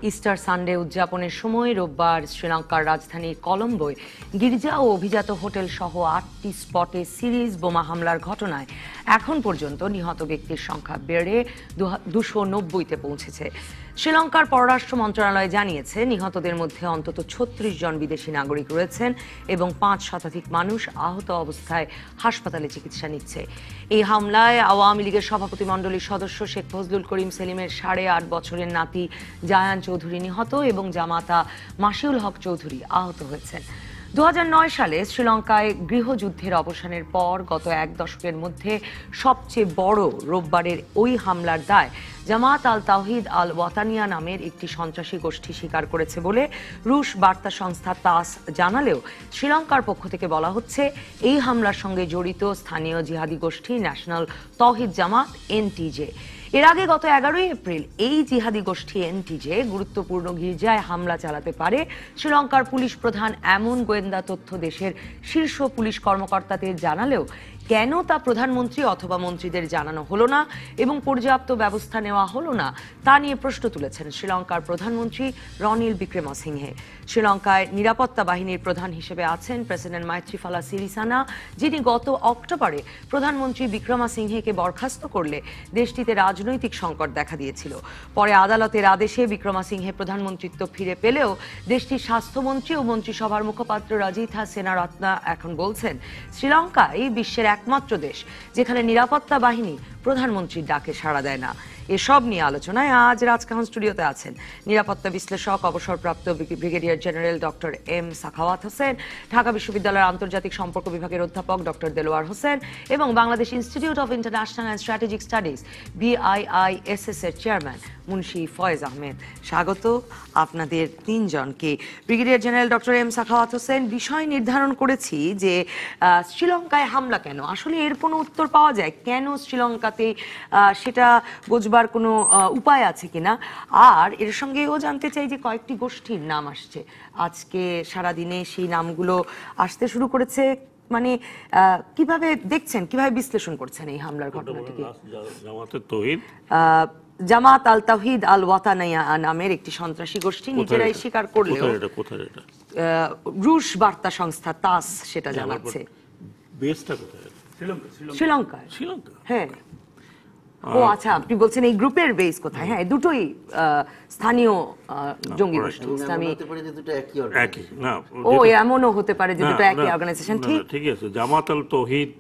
Easter Sunday উদযাপনের সময় রোববার শ্রীলঙ্কার রাজধানী কলম্বোয় গির্জা ও অভিজাত হোটেল সহ ৮টি স্পটে সিরিজ বোমা হামলার ঘটনায় এখন পর্যন্ত নিহত ব্যক্তির সংখ্যা বেড়ে ২৯০-তে পৌঁছেছে। শ্রীলঙ্কার পররাষ্ট্র মন্ত্রণালয় জানিয়েছে, নিহতদের মধ্যে অন্তত ৩৬ জন বিদেশি নাগরিক রয়েছেন এবং ৫ শতাধিক মানুষ আহত অবস্থায় হাসপাতালে চিকিৎসা নিচ্ছে। এই হামলায় আওয়ামী লীগের সভাপতিমণ্ডলীর সদস্য শেখ ফজলুল করিম সেলিমের ৮.৫ বছরের নাতি জায়ান চৌধুরী নিহত এবং জামাতা মাসিউল হক চৌধুরী আহত হয়েছেন। ২০০৯ সালে শ্রীলঙ্কায় গৃহযুদ্ধের অবসানের পর গত এক দশকের মধ্যে সবচেয়ে বড় রোববারের ওই হামলার দায় জামাত আল তাওহিদ আল ওয়াতানিয়া নামের একটি সন্ত্রাসী গোষ্ঠী স্বীকার করেছে বলে রুশ বার্তা সংস্থা তাস জানালেও শ্রীলঙ্কার পক্ষ থেকে বলা হচ্ছে, এই হামলার সঙ্গে জড়িত স্থানীয় জিহাদি গোষ্ঠী ন্যাশনাল তৌহিদ জামাত এনটিজে। এর আগে গত ১১ এপ্রিল এই জিহাদি গোষ্ঠী এনটিজে গুরুত্বপূর্ণ গির্জায় হামলা চালাতে পারে শ্রীলঙ্কার পুলিশ প্রধান এমন গোয়েন্দা তথ্য দেশের শীর্ষ পুলিশ কর্মকর্তাদের জানালেও কেন তা প্রধানমন্ত্রী অথবা মন্ত্রীদের জানানো হলো না এবং পর্যাপ্ত ব্যবস্থা নেওয়া হলো না তা নিয়ে প্রশ্ন তুলেছেন শ্রীলঙ্কার প্রধানমন্ত্রী রনিল বিক্রমসিংহে। শ্রীলঙ্কায় নিরাপত্তা বাহিনীর প্রধান হিসেবে আছেন প্রেসিডেন্ট মাইত্রিপালা সিরিসেনা, যিনি গত অক্টোবরে প্রধানমন্ত্রী বিক্রমসিংহেকে বরখাস্ত করলে দেশটিতে রাজনৈতিক সংকট দেখা দিয়েছিল। পরে আদালতের আদেশে বিক্রমসিংহে প্রধানমন্ত্রিত্ব ফিরে পেলেও দেশটির স্বাস্থ্যমন্ত্রী ও মন্ত্রিসভার মুখপাত্র রাজিথা সেনারত্না এখন বলছেন, শ্রীলঙ্কাই বিশ্বের একমাত্র দেশ যেখানে নিরাপত্তা বাহিনী প্রধানমন্ত্রীর ডাকে সাড়া দেয় না। এসব নিয়ে আলোচনায় আজ রাজকাহন স্টুডিওতে আছেন নিরাপত্তা বিশ্লেষক অবসরপ্রাপ্ত brigadier general doctor M Sakhawat Hossain, Dhaka বিশ্ববিদ্যালয়ের আন্তর্জাতিক সম্পর্ক বিভাগের অধ্যাপক ডক্টর দেলোয়ার হোসেন এবং Bangladesh institute of international and strategic studies BIISS এর চেয়ারম্যান মুন্সি ফয়েজ আহমেদ। স্বাগত আপনাদের তিনজনকে। Brigadier general doctor M Sakhawat Hossain, বিষয় নির্ধারণ করেছি যে শ্রীলঙ্কায় হামলা কেন, আসলে এর কোনো উত্তর পাওয়া যায় কেন শ্রীলঙ্কাতে, সেটা বোঝবার কোনো উপায় আছে কিনা? আর এর সঙ্গেও জানতে চাই যে কয়েকটি গোষ্ঠীর নাম আসছে আজকে সারাদিনে, সেই নামগুলো আসতে শুরু করেছে। মানে কিভাবে দেখছেন, কিভাবে বিশ্লেষণ করছেন এই হামলার ঘটনাটিকে? জামাত আল তাওহিদ আল ওয়াতানিয়া নামের একটি সন্ত্রাসী গোষ্ঠী নিজেরাই স্বীকার করলেও রুশ বার্তা সংস্থা তাস সেটা জানাচ্ছে। শ্রীলঙ্কায়? হ্যাঁ। ও আচ্ছা, আপনি বলছেন এই গ্রুপের বেস কোথায়? হ্যাঁ, দুটোই স্থানীয় জঙ্গি গোষ্ঠী, ইসলামী। ও এমনও হতে পারে যে দুটো একই অর্গানাইজেশন। ঠিক আছে, জামাত আল তৌহিদ,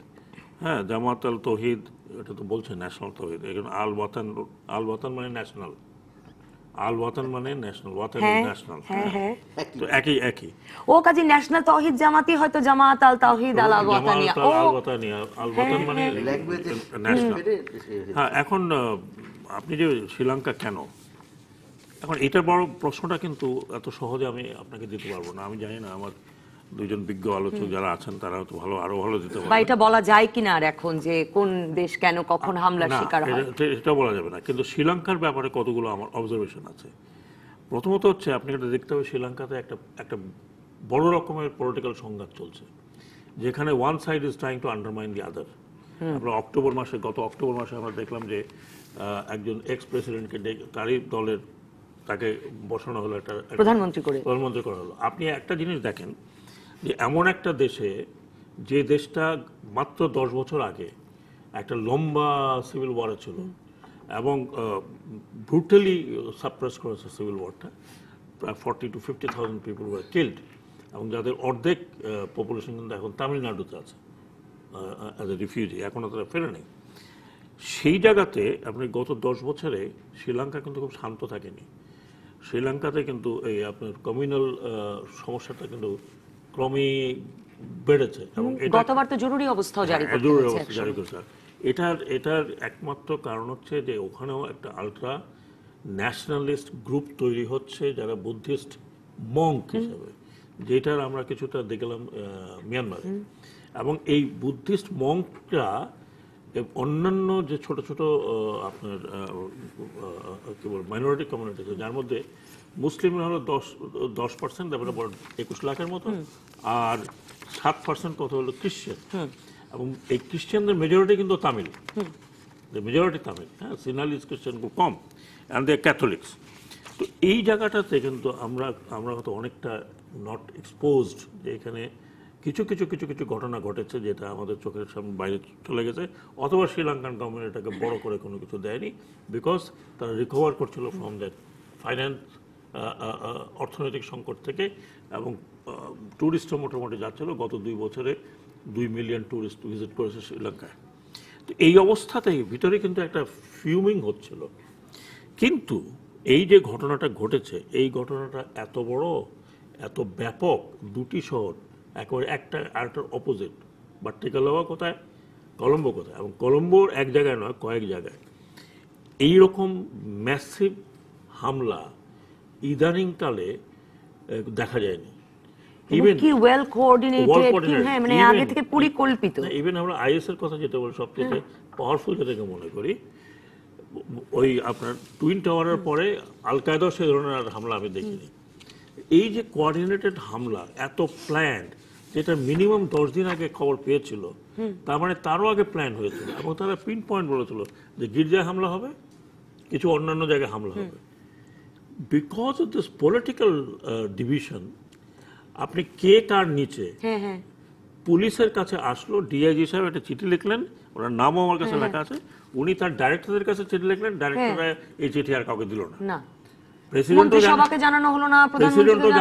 হ্যাঁ জামাত আল তৌহিদ, এটা তো বলছে ন্যাশনাল তৌহিদ, এখন আল ওয়াতান, আল ওয়াতান মানে ন্যাশনাল, আল ওয়াতান মানে ন্যাশনাল, ওয়াতান ন্যাশনাল, তো একই। ও কাজী ন্যাশনাল তৌহিদ জামাতি হয়তো জামাত আল তাওহিদ আল ওয়াতানিয়া, আল ওয়াতানিয়া, আল ওয়াতান মানে ন্যাশনাল। হ্যাঁ, এখন আপনি যে শ্রীলঙ্কা কেন, এখন এটার বড় প্রশ্নটা কিন্তু এত সহজে আমি আপনাকে দিতে পারবো না। আমি জানি না, আমার দুইজন বিজ্ঞ আলোচক যারা আছেন তারা তো আরো ভালো দিতে পারবে। এটা বলা যায় কিনা আর এখন যে কোন দেশ কেন কখন হামলার শিকার হয়, এটা বলা যাবে না। কিন্তু শ্রীলঙ্কার ব্যাপারে কতগুলো আমার অবজারভেশন আছে। প্রথমত হচ্ছে, আপনি এটা দেখতে হবে, শ্রীলঙ্কাতে একটা বড় রকমের পলিটিক্যাল সংঘাত চলছে, যেখানে one side is trying to undermine the other. আমরা গত অক্টোবর মাসে আমরা দেখলাম যে একজন এক্স প্রেসিডেন্টকে তারই দলের তাকে বসানো হলো, একটা প্রধানমন্ত্রী করা হলো। আপনি একটা জিনিস দেখেন যে এমন একটা দেশে, যে দেশটা মাত্র 10 বছর আগে একটা লম্বা সিভিল ওয়ার ছিল এবং ব্রুটালি সাপ্রেস করেছে সিভিল ওয়ারটা, প্রায় 40 to 50,000 পিপল ওয়ার কিল্ড, এবং যাদের অর্ধেক পপুলেশন কিন্তু এখন তামিলনাড়ুতে আছে অ্যাজ এ রিফিউজি, এখনও তারা ফেরে নেই। সেই জায়গাতে আপনি গত 10 বছরে শ্রীলঙ্কা কিন্তু খুব শান্ত থাকেনি। শ্রীলঙ্কাতে কিন্তু এই আপনার কমিউনাল সমস্যাটা কিন্তু ক্রমে বেড়েছে, এবং গতবার তো জরুরি অবস্থাও জারি করেছে। এটার একমাত্র কারণ হচ্ছে যে ওখানেও একটা আলট্রা ন্যাশনালিস্ট গ্রুপ তৈরি হচ্ছে, যারা বুদ্ধিস্ট মঙ্ক হিসেবে, যেটার আমরা কিছুটা দেখলাম মিয়ানমারে। এবং এই বুদ্ধিস্ট মঙ্করা অন্যান্য যে ছোট ছোট আপনার কি বল মাইনরিটি কমিউনিটি, যার মধ্যে মুসলিমরা হলো 10%, তারপরে 21 লাখের মতো, আর 7% কত হলো খ্রিস্টান। এবং এই খ্রিস্টানদের মেজরিটি কিন্তু তামিল, মেজরিটি তামিল, হ্যাঁ, সিনালিস খ্রিস্টান খুব কম, অ্যান্ড দে আর ক্যাথলিক্স। তো এই জায়গাটাতে কিন্তু আমরা হয়তো অনেকটা নট এক্সপোজড, যে এখানে কিছু কিছু কিছু কিছু ঘটনা ঘটেছে যেটা আমাদের চোখের সামনে বাইরে চলে গেছে, অথবা শ্রীলঙ্কান গভর্নমেন্ট এটাকে বড় করে কোনো কিছু দেয়নি, বিকজ তারা রিকভার করছিল ফ্রম দ্যাট ফাইন্যান্স অর্থনৈতিক সংকট থেকে, এবং ট্যুরিস্টও মোটামুটি যাচ্ছিল। গত 2 বছরে 2 মিলিয়ন ট্যুরিস্ট ভিজিট করেছে শ্রীলঙ্কায়। তো এই অবস্থাতেই ভিতরে কিন্তু একটা ফিউমিং হচ্ছিল। কিন্তু এই যে ঘটনাটা ঘটেছে, এই ঘটনাটা এত বড়, এত ব্যাপক, দুটি শহর একেবারে একটা আরেকটার অপোজিট, বাট্টিকালোয়া কোথায়, কলম্বো কোথায়, এবং কলম্বোর এক জায়গায় নয় কয়েক জায়গায় এইরকম ম্যাসিভ হামলা ইদানিংকালে দেখা যায়নি। ইভেন কি ওয়েল কোঅর্ডিনেটেড, হ্যাঁ, মানে আগে থেকে পরিকল্পিত। ইভেন আমরা আইএস এর কথা যেটা বলি, সবচেয়ে পাওয়ারফুল যেটাকে মনে করি, ওই আপনার টুইন টাওয়ারের পরে আল কায়দাও সেই ধরনের হামলা আমি দেখিনি। এই যে কোঅর্ডিনেটেড হামলা, এত প্ল্যান্ড, যেটা মিনিমাম 10 দিন আগে খবর পেয়েছিল, তার মানে তারও আগে প্ল্যান হয়েছিল, এবং তারা পিন পয়েন্ট বলেছিল যে গির্জায় হামলা হবে, কিছু অন্যান্য জায়গায় হামলা হবে। Because of this political division, আপনি কে কার নিচে, পুলিশের কাছে আসলো, ডিআইজি সাহেব একটা চিঠি লিখলেন, ওনার নামও আমার কাছে লেখা আছে, উনি তার ডাইরেক্টরদের কাছে চিঠি লিখলেন, ডাইরেক্টররা এই চিঠি আর কাউকে দিল না। প্রেসিডেন্টও জানে না, প্রেসিডেন্টও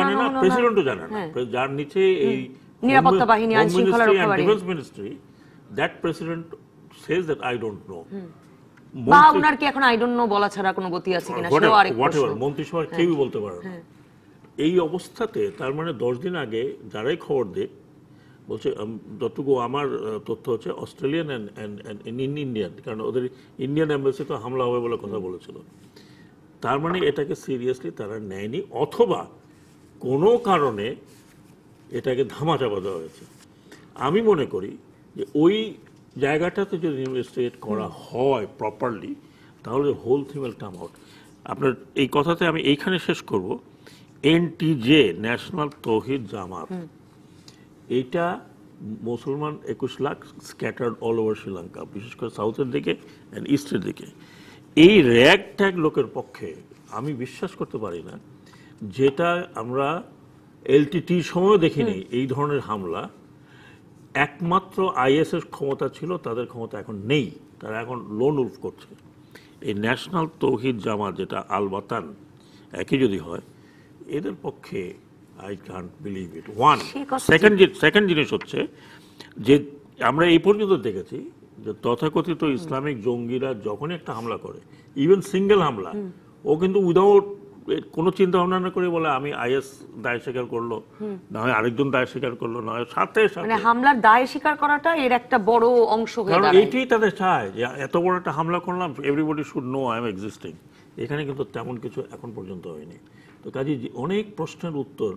জানে না, যার নিচে এই নিরাপত্তা বাহিনী, আইন শৃঙ্খলা রক্ষাকারী, defence ministry, that president says that I don't know. বা ওনার কি এখন আই ডোন্ট নো বলা ছাড়া কোনো গতি আছে কিনা সেও আরেক প্রশ্ন। মন্ত্রিসভার কেউই বলতে পারে না। এই অবস্থাতে তার মানে 10 দিন আগে যারাই খবর দেয় বলছে, যতটুকু আমার তথ্য হচ্ছে অস্ট্রেলিয়ান অ্যান্ড ইন্ডিয়ান, কারণ ওদের ইন্ডিয়ান এম্বাসি তো হামলা হবে বলে কথা বলেছিল। তার মানে এটাকে সিরিয়াসলি তারা নেয়নি, অথবা কোনো কারণে এটাকে ধামাচাপা দেওয়া হয়েছে। আমি মনে করি যে ওই জায়গাটাতে যদি ইনভেস্টিগেট করা হয় প্রপারলি, তাহলে whole thing will come out. আপনার এই কথাতে আমি এইখানে শেষ করব। এনটিজে, ন্যাশনাল তৌহিদ জামাত, এইটা মুসলমান 21 lakh scattered all over Sri Lanka, বিশেষ করে সাউথের দিকে অ্যান্ড ইস্টের দিকে। এই র্যাগ ট্যাগ লোকের পক্ষে আমি বিশ্বাস করতে পারি না, যেটা আমরা এলটিটির সময়ও দেখিনি এই ধরনের হামলা। একমাত্র আইএস এর ক্ষমতা ছিল, তাদের ক্ষমতা এখন নেই, তারা এখন লোন উলফ করছে। এই ন্যাশনাল তৌহিদ জামাত, যেটা আল বাতান একই যদি হয়, এদের পক্ষে I can't believe it. One second জিনিস হচ্ছে যে আমরা এই পর্যন্ত দেখেছি যে তথাকথিত ইসলামিক জঙ্গিরা যখনই একটা হামলা করে, ইভেন সিঙ্গেল হামলা, ও কিন্তু উইদাউট কোনো চিন্তা ভাবনা না করে বলে আমি আইএস দায় স্বীকার করলো, না হয় আরেকজন দায় স্বীকার করলো, না হয় সাথে মানে হামলার দায় স্বীকার করাটা এর একটা বড় অংশ হয়ে দাঁড়ায়। কারণ এইটাই তাদের চায় যে এত বড় একটা হামলা করলাম, everybody should know I am existing. এখানে কিন্তু তেমন কিছু এখন পর্যন্ত হয়নি। তো কাজে অনেক প্রশ্নের উত্তর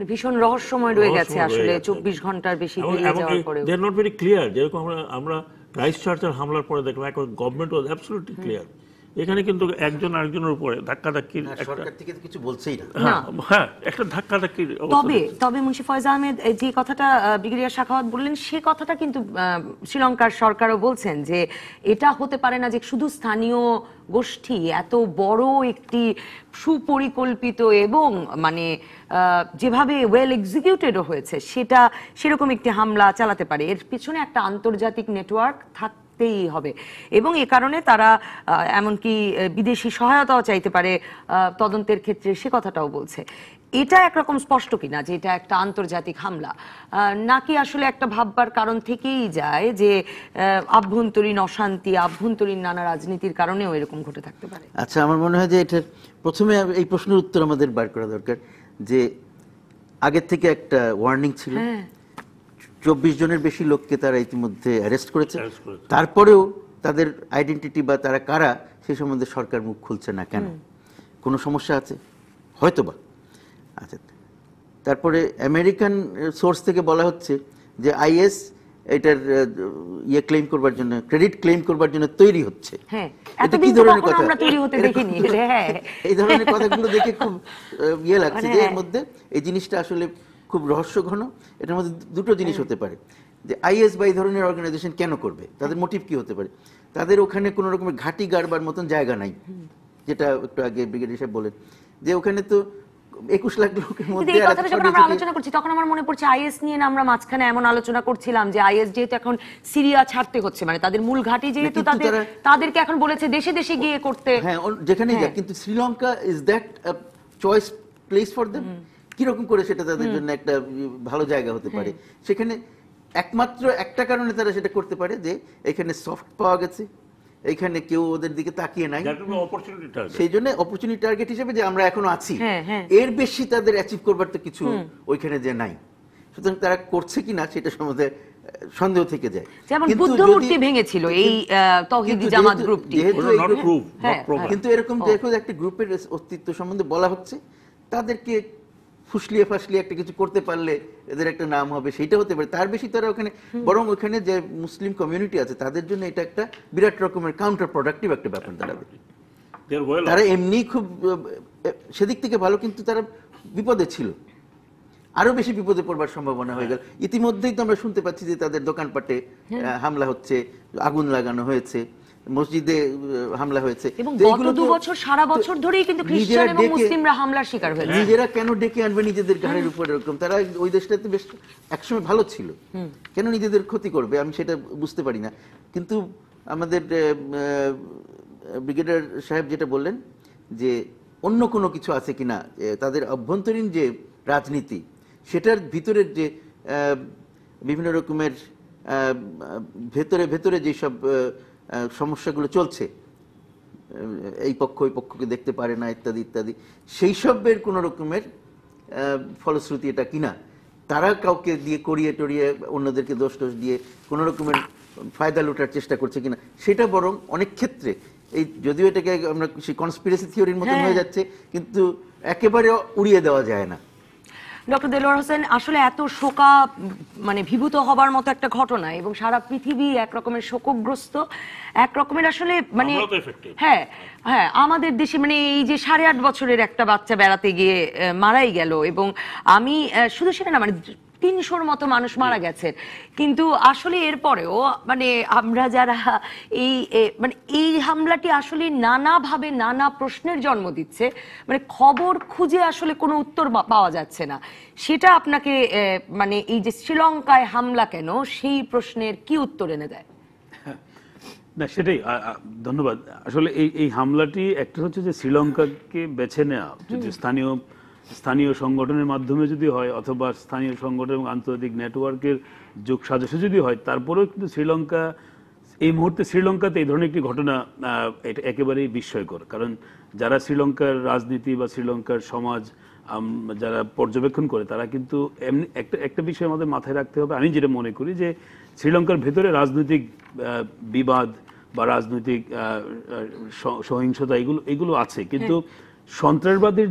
ভীষণ রহস্যময় রয়ে গেছে আসলে 24 ঘন্টার বেশি পেরিয়ে যাওয়ার পরেও। দে আর নট ভেরি ক্লিয়ার। যেরকম আমরা ক্রাইস্ট চার্চের হামলার পরে দেখলাম এখন গভর্নমেন্ট ওয়াজ অ্যাবসলিউটলি ক্লিয়ার। এখানে কিন্তু একজন আরেকজনের উপরে ধাক্কাধাক্কির, সরকার থেকে কিছু বলছেই না। হ্যাঁ, একটা ধাক্কাধাক্কির। তবে মুন্সি ফয়জা আহমেদ যে কথাটা ব্রিগেডিয়ার সাখাওয়াত বললেন, সে কথাটা কিন্তু শ্রীলঙ্কার সরকারও বলছেন যে এটা হতে পারে না যে শুধু স্থানীয় গোষ্ঠী এত বড় একটি সুপরিকল্পিত এবং মানে যেভাবে ওয়েল এক্সিকিউটেডও হয়েছে সেটা সেরকম একটি হামলা চালাতে পারে। এর পিছনে একটা আন্তর্জাতিক নেটওয়ার্ক থাকতেই হবে, এবং এ কারণে তারা এমনকি বিদেশি সহায়তাও চাইতে পারে তদন্তের ক্ষেত্রে, সে কথাটাও বলছে। এটা একরকম স্পষ্ট কিনা যে এটা একটা আন্তর্জাতিক হামলা, নাকি আসলে একটা ভাববার কারণ থেকেই যায় যে আভ্যন্তরীণ অশান্তি, আভ্যন্তরীণ নানা রাজনীতির কারণেও এরকম ঘটে থাকতে পারে? আচ্ছা, আমার মনে হয় যে এটার প্রথমে এই প্রশ্নের উত্তর আমাদের বার করা দরকার যে আগের থেকে একটা ওয়ার্নিং ছিল। 24 জনের বেশি লোককে তারা ইতিমধ্যে অ্যারেস্ট করেছে, তারপরেও তাদের আইডেন্টিটি বা তারা কারা সে সম্বন্ধে সরকার মুখ খুলছে না কেন? কোনো সমস্যা আছে হয়তোবা। আচ্ছা, তারপরে আমেরিকান সোর্স থেকে বলা হচ্ছে যে আইএস এটার ক্লেম করবার জন্য, ক্রেডিট ক্লেম করবার জন্য তৈরি হচ্ছে। এটা কি ধরনের কথা? এই ধরনের কথাগুলো দেখে খুব লাগছে যে এর মধ্যে এই জিনিসটা আসলে খুব রহস্য ঘন। এটার মধ্যে দুটো জিনিস হতে পারে, যে আইএস বা এই ধরনের অর্গানাইজেশন কেন করবে, তাদের মোটিভ কি হতে পারে। তাদের ওখানে কোনো রকমের ঘাঁটি গাড়বার মতন জায়গা নাই, যেটা একটু আগে ব্রিগেডিয়ার সাহেব বলেন যে ওখানে তো 21 লাখ লোকের কিন্তু মধ্যে এই কথাটা যখন আমরা আলোচনা করছি তখন আমার মনে পড়ছে আইএস নিয়ে না আমরা মাঝখানে এমন আলোচনা করছিলাম যে আইএস যেহেতু এখন সিরিয়া ছাড়তে হচ্ছে, মানে তাদের মূল ঘাঁটি যেহেতু তাদেরকে এখন বলেছে দেশে দেশে গিয়ে করতে, হ্যাঁ যেখানেই যাক, কিন্তু Sri Lanka is that choice place for them? কিরকম করে সেটা তাদের জন্য একটা ভালো জায়গা হতে পারে? সেখানে একমাত্র একটা কারণে তারা সেটা করতে পারে যে এখানে সফট পাওয়া গেছে, এখানে কেউ ওদের দিকে তাকিয়ে নাই, সেই জন্য অপরচুনিটি টার্গেট হিসেবে যে আমরা এখনো আছি, এর বেশি তাদের অ্যাচিভ করবার তো কিছু ওইখানে যে নাই। সুতরাং তারা করছে কিনা সেটা সম্বন্ধে সন্দেহ থেকে যায়। যেমন বুদ্ধমূর্তি ভেঙেছিল এই তাওহীদি জামাত গ্রুপটি, কিন্তু এরকম দেখো একটা গ্রুপের অস্তিত্ব সম্বন্ধে বলা হচ্ছে, তাদেরকে ফুসলিয়ে ফাসলিয়ে একটা কিছু করতে পারলে এদের একটা নাম হবে, সেইটা হতে পারে। তার বেশি তারা ওখানে, বরং ওখানে যে মুসলিম কমিউনিটি আছে তাদের জন্য এটা একটা বিরাট রকমের কাউন্টার প্রোডাক্টিভ একটা ব্যাপার দাঁড়াবে। তারা এমনি খুব সেদিক থেকে ভালো, কিন্তু তারা বিপদে ছিল, আরো বেশি বিপদে পড়বার সম্ভাবনা হয়ে গেল। ইতিমধ্যেই তো আমরা শুনতে পাচ্ছি যে তাদের দোকানপাটে হামলা হচ্ছে, আগুন লাগানো হয়েছে, মসজিদে হামলা হয়েছে, এবং গত 2 বছর সারা বছর ধরেই কিন্তু খ্রিস্টান এবং মুসলিমরা হামলার শিকার হয়েছে। নিজেরা কেন ডেকে আনবে নিজেদের ঘাড়ের উপর এরকম? তারা ওই দেশটাতে বেশ একসময় ভালো ছিল, কেন নিজেদের ক্ষতি করবে? আমি সেটা বুঝতে পারি না। কিন্তু আমাদের ব্রিগেডিয়ার সাহেব যেটা বললেন যে অন্য কোনো কিছু আছে কিনা, তাদের অভ্যন্তরীণ যে রাজনীতি, সেটার ভিতরের যে বিভিন্ন রকমের ভেতরে ভেতরে যেসব সমস্যাগুলো চলছে, এই পক্ষ ওই পক্ষকে দেখতে পারে না ইত্যাদি ইত্যাদি, সেই সবের কোনো রকমের ফলশ্রুতি এটা কিনা, তারা কাউকে দিয়ে করিয়ে টরিয়ে অন্যদেরকে দোষ টোষ দিয়ে কোনো রকমের ফায়দা লুটার চেষ্টা করছে কিনা, সেটা বরং অনেক ক্ষেত্রে এই, যদিও এটাকে আমরা সেই কনস্পিরেসি থিওরির মতন হয়ে যাচ্ছে, কিন্তু একেবারে উড়িয়ে দেওয়া যায় না। ডক্টর দেলোয়ার হোসেন, আসলে এত শোকা মানে ভীভূত হবার মতো একটা ঘটনা, এবং সারা পৃথিবী এক রকমের শোকগ্রস্ত, এক রকমের আসলে মানে হ্যাঁ হ্যাঁ আমাদের দেশে মানে এই যে 8.5 বছরের একটা বাচ্চা বেড়াতে গিয়ে মারাই গেল, এবং আমি শুধু সেটা না, মানে 300-র মতো মানুষ মারা গেছেন। কিন্তু আসলে এরপরেও মানে আমরা যারা মানে এই হামলাটি আসলে নানাভাবে নানা প্রশ্নের জন্ম দিচ্ছে, মানে খবর খুঁজে আসলে কোনো উত্তর পাওয়া যাচ্ছে না। সেটা আপনাকে মানে এই যে শ্রীলঙ্কায় হামলা কেন, সেই প্রশ্নের কি উত্তর এনে দেয়? না সেটাই, ধন্যবাদ। আসলে এই হামলাটি একটা হচ্ছে যে শ্রীলঙ্কাকে বেছে নেওয়া, যদি স্থানীয় সংগঠনের মাধ্যমে যদি হয়, অথবা স্থানীয় সংগঠন এবং আন্তর্জাতিক নেটওয়ার্কের যোগ সাজসে যদি হয়, তারপরেও কিন্তু শ্রীলঙ্কা এই মুহূর্তে শ্রীলঙ্কাতে এই ধরনের একটি ঘটনা এটা একেবারেই বিস্ময়কর। কারণ যারা শ্রীলঙ্কার রাজনীতি বা শ্রীলঙ্কার সমাজ যারা পর্যবেক্ষণ করে, তারা কিন্তু এমনি একটা বিষয় আমাদের মাথায় রাখতে হবে। আমি যেটা মনে করি যে শ্রীলঙ্কার ভেতরে রাজনৈতিক বিবাদ বা রাজনৈতিক সহিংসতা এগুলো আছে, কিন্তু সন্ত্রাসবাদের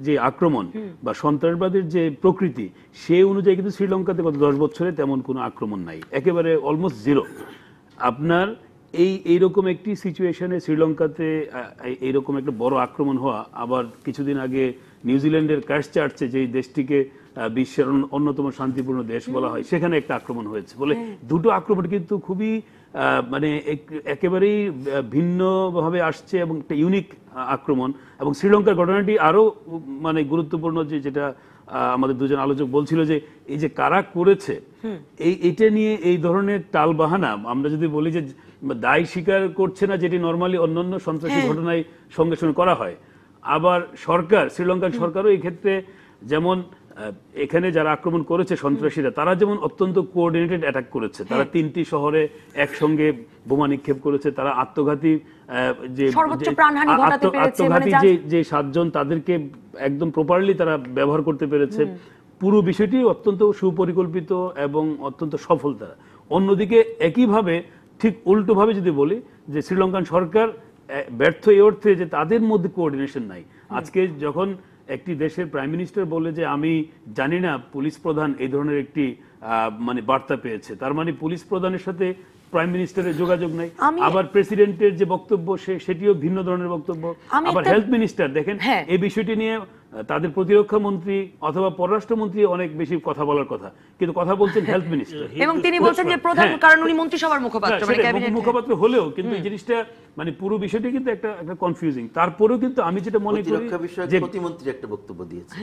যে আক্রমণ বা সন্ত্রাসবাদের যে প্রকৃতি, সে অনুযায়ী কিন্তু শ্রীলঙ্কাতে গত 10 বছরে তেমন কোনো আক্রমণ নাই, একেবারে অলমোস্ট জিরো। আপনার এইরকম একটি সিচুয়েশনে শ্রীলঙ্কাতে এইরকম একটা বড় আক্রমণ হওয়া, আবার কিছুদিন আগে নিউজিল্যান্ডের ক্রাইস্টচার্চে, যে দেশটিকে বিশ্বের অন্যতম শান্তিপূর্ণ দেশ বলা হয়, সেখানে একটা আক্রমণ হয়েছে বলে, দুটো আক্রমণ কিন্তু খুবই মানে একেবারেই ভিন্নভাবে আসছে এবং একটা ইউনিক আক্রমণ। এবং শ্রীলঙ্কার ঘটনাটি আরো মানে গুরুত্বপূর্ণ, যেটা আমাদের দুজন আলোচক বলছিল যে এই যে কারা করেছে, এইটা নিয়ে এই ধরনের টালবাহানা, আমরা যদি বলি যে দায় স্বীকার করছে না, যেটি নর্মালি অন্যান্য সন্ত্রাসী ঘটনায় সঙ্গে সঙ্গে করা হয়। আবার শ্রীলঙ্কার সরকারও এই ক্ষেত্রে, যেমন এখানে যারা আক্রমণ করেছে সন্ত্রাসীরা, তারা যেমন অত্যন্ত কোঅর্ডিনেটেড অ্যাটাক করেছে, তারা 3টি শহরে একসঙ্গে বোমা নিক্ষেপ করেছে, তারা আত্মঘাতী যে 7 জন, তাদেরকে একদম প্রপারলি তারা ব্যবহার করতে পেরেছে। পুরো বিষয়টি অত্যন্ত সুপরিকল্পিত এবং অত্যন্ত সফল তারা। অন্যদিকে একইভাবে ঠিক উল্টোভাবে যদি বলি যে শ্রীলঙ্কান সরকার ব্যর্থ এই অর্থে যে তাদের মধ্যে কোঅর্ডিনেশন নাই। আজকে যখন একটি দেশের প্রাইম মিনিস্টার বলে যে আমি জানি না পুলিশ প্রধান এই ধরনের একটি মানে বার্তা পেয়েছে, তার মানে পুলিশ প্রধানের সাথে প্রাইম মিনিস্টারের যোগাযোগ নাই। আবার প্রেসিডেন্টের যে বক্তব্য সেটিও ভিন্ন ধরনের বক্তব্য। আবার হেলথ মিনিস্টার দেখেন এই বিষয়টি নিয়ে তাদের প্রতিরক্ষা মন্ত্রী অথবা পররাষ্ট্রমন্ত্রী অনেক বেশি কথা বলার কথা, কিন্তু কথা বলছেন হেলথ মিনিস্টার। এবং তিনি বলছেন যে প্রধান, কারণ উনি মন্ত্রিসভার মুখপাত্র, মানে ক্যাবিনেট মুখপাত্র হলেও কিন্তু এই জিনিসটা মানে পুরো বিষয়টি কিন্তু একটা কনফিউজিং। তারপরেও কিন্তু আমি যেটা মনে করি যে প্রতিমন্ত্রী একটা বক্তব্য দিয়েছে।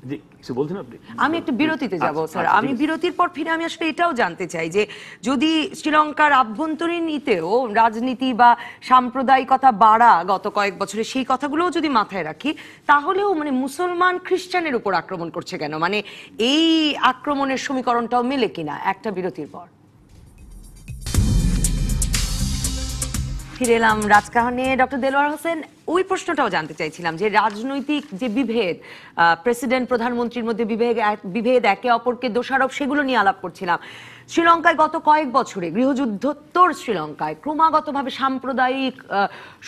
জি, কিছু বলছেন আপনি? আমি একটু বিরতিতে যাব স্যার। আমি বিরতির পর ফিরে আমি আসলে এটাও জানতে চাই যে যদি শ্রীলঙ্কার আভ্যন্তরীণীতেও রাজনীতি বা সাম্প্রদায়িকতা বাড়া গত কয়েক বছরে, সেই কথাগুলোও যদি মাথায় রাখি, তাহলেও মানে মুসলমান খ্রিস্টানের উপর আক্রমণ করছে কেন? মানে এই আক্রমণের সমীকরণটাও মেলে কিনা? একটা বিরতির পর ফিরে এলাম রাজকাহনে। ডক্টর দেলোয়ার হোসেন, ওই প্রশ্নটাও জানতে চাইছিলাম যে রাজনৈতিক যে বিভেদ, প্রেসিডেন্ট প্রধানমন্ত্রীর মধ্যে বিভেদ, একে অপরকে দোষারোপ, সেগুলো নিয়ে আলাপ করছিলাম। শ্রীলঙ্কায় গত কয়েক বছরে গৃহযুদ্ধোত্তর শ্রীলঙ্কায় ক্রমাগতভাবে সাম্প্রদায়িক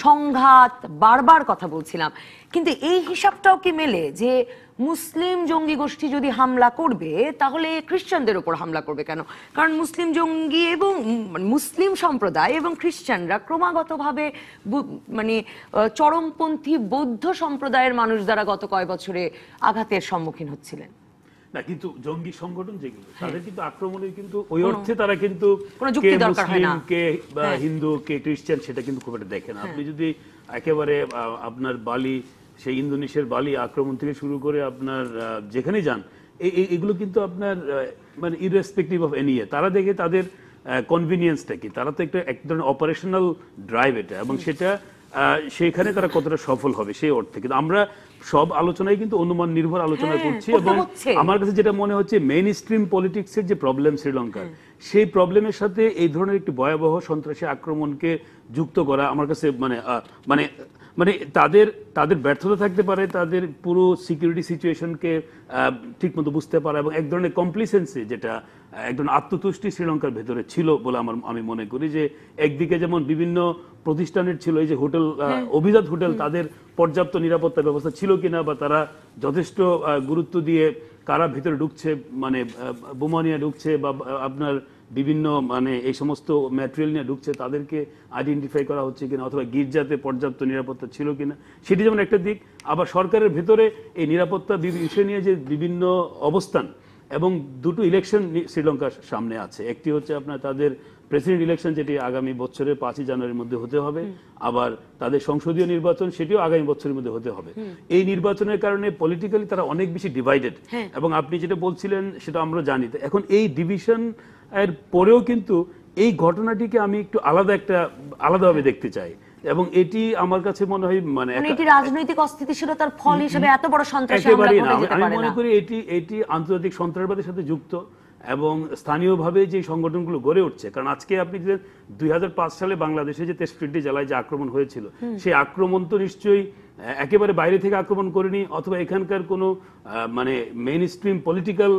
সংঘাত বারবার কথা বলছিলাম, কিন্তু এই হিসাবটাও কি মেলে যে মুসলিম জঙ্গি গোষ্ঠী যদি হামলা করবে তাহলে খ্রিস্টানদের উপর হামলা করবে কেন? কারণ মুসলিম জঙ্গি এবং মুসলিম সম্প্রদায় এবং খ্রিস্টানরা ক্রমাগতভাবে মানে চরমপন্থী বৌদ্ধ সম্প্রদায়ের মানুষ দ্বারা গত কয়েক বছরে আঘাতের সম্মুখীন হচ্ছিলেন। না, কিন্তু জঙ্গি সংগঠন যেগুলো, তাদের কিন্তু আক্রমণে কিন্তু ওই অর্থে তারা কিন্তু কোনো যুক্তি দরকার হয় না, কে হিন্দু কে খ্রিস্টান সেটা কিন্তু খুব একটা দেখে না। আপনি যদি একেবারে আপনার বালি, সেই ইন্দোনেশিয়ার বালি আক্রমণ থেকে শুরু করে আপনার যেখানে যান, এগুলো কিন্তু আপনার মানে ইররেসপেক্টিভ অফ এনি, তারা দেখে তাদের কনভিনিয়েন্সটা কি, তারা তো এক ধরনের অপারেশনাল ড্রাইভ এটা, এবং সেটা সেখানে তারা কতটা সফল হবে সেই অর্থে। কিন্তু আমরা সব আলোচনায় কিন্তু অনুমান নির্ভর আলোচনা করছি, এবং আমার কাছে যেটা মনে হচ্ছে মেইন স্ট্রিম পলিটিক্সের যে প্রবলেম শ্রীলঙ্কার, সেই প্রবলেমের সাথে এই ধরনের একটি ভয়াবহ সন্ত্রাসী আক্রমণকে যুক্ত করা আমার কাছে মানে মানে মানে তাদের ব্যর্থতা থাকতে পারে, তাদের পুরো সিকিউরিটি সিচুয়েশনকে ঠিকমতো বুঝতে পারা, এবং এক ধরনের কমপ্লিসেন্সি, যেটা এক ধরনের আত্মতুষ্টি শ্রীলঙ্কার ভেতরে ছিল বলে আমি মনে করি। যে একদিকে যেমন বিভিন্ন প্রতিষ্ঠানের ছিল, এই যে হোটেল, অভিজাত হোটেল, তাদের পর্যাপ্ত নিরাপত্তা ব্যবস্থা ছিল কিনা, বা তারা যথেষ্ট গুরুত্ব দিয়ে কারা ভিতরে ঢুকছে, মানে বোমা নিয়ে ঢুকছে বা আপনার বিভিন্ন মানে এই সমস্ত ম্যাটেরিয়াল নিয়ে ঢুকছে, তাদেরকে আইডেন্টিফাই করা হচ্ছে কিনা, অথবা গির্জাতে পর্যাপ্ত নিরাপত্তা ছিল কিনা, সেটি যেমন একটা দিক। আবার সরকারের ভেতরে এই নিরাপত্তা বিষয় নিয়ে যে বিভিন্ন অবস্থান, এবং দুটো ইলেকশন শ্রীলঙ্কার সামনে আছে। একটি হচ্ছে আপনার তাদের প্রেসিডেন্ট ইলেকশন, যেটি আগামী বছরের 5ই জানুয়ারির মধ্যে হতে হবে, আবার তাদের সংসদীয় নির্বাচন, সেটিও আগামী বছরের মধ্যে হতে হবে। এই নির্বাচনের কারণে পলিটিক্যালি তারা অনেক বেশি ডিভাইডেড, এবং আপনি যেটা বলছিলেন সেটা আমরা জানি। এখন এই ডিভিশন এর পরেও কিন্তু এই ঘটনাটিকে আমি একটু আলাদাভাবে দেখতে চাই, এবং এটি আমার কাছে মনে হয় মানে এটি রাজনৈতিক অস্থিতিশীলতার ফল হিসেবে এত বড় সন্ত্রাসী হামলা ঘটে যেতে পারে না। আমি মনে করি এটি আন্তর্জাতিক সন্ত্রাসবাদের সাথে যুক্ত, এবং স্থানীয়ভাবে যে সংগঠনগুলো গড়ে উঠছে। কারণ আজকে আপনি যে 2005 সালে বাংলাদেশে যে 63টি জেলায় যে আক্রমণ হয়েছিল, সেই আক্রমণ তো নিশ্চয়ই একেবারে বাইরে থেকে আক্রমণ করেনি, অথবা এখানকার কোনো মানে মেইন স্ট্রিম পলিটিক্যাল